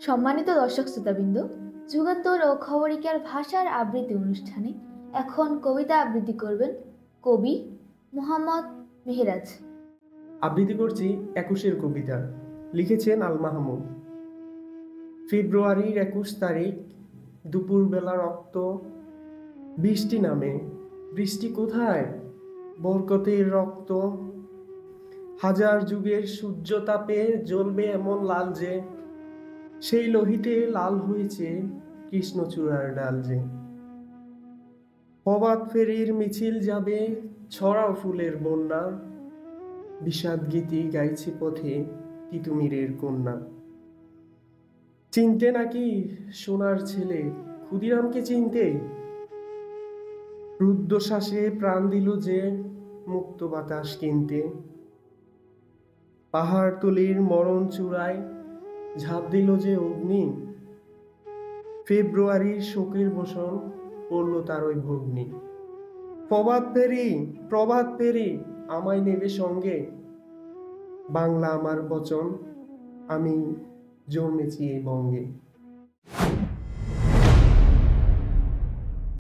সম্মানিত দর্শক শ্রোতাবৃন্দ, যুগান্তর ও খবরিকার ভাষার আবৃত্তি অনুষ্ঠানে এখন কবিতা আবৃত্তি করবেন কবি মোহাম্মদ মেহেরাজ। আবৃত্তি করছি ২১-এর কবিতা। লিখেছেন আল মাহমুদ। ফেব্রুয়ারির ২১ তারিখ, দুপুরবেলা রক্ত বৃষ্টি নামে। বৃষ্টি কোথায়? বরকতের রক্ত। হাজার যুগের সূর্যতাপে জ্বলবে এমন লাল যে, সেই লোহিতে লাল হয়েছে কৃষ্ণচূড়ার ডাল যে। প্রভাত ফেরির মিছিল যাবে, ছড়াও ফুলের বন্যা। বিষাদ গীতি গাইছে পথে তিতুমিরের কন্যা। চিনতে নাকি সোনার ছেলে, ক্ষুদিরামকে চিনতে? রুদ্ধশ্বাসে প্রাণ দিল যে মুক্ত বাতাস কিনতে। পাহাড়তলির মরণ চূড়ায় ঝাঁপ দিল যে অগ্নি। ফেব্রুয়ারির শোকের বসন পড়ল তার ওই ভগ্নি। প্রভাত ফেরি, প্রভাত ফেরি, আমায় নেবে সঙ্গে। বাংলা আমার বচন, আমি জন্মেছি এই বঙ্গে।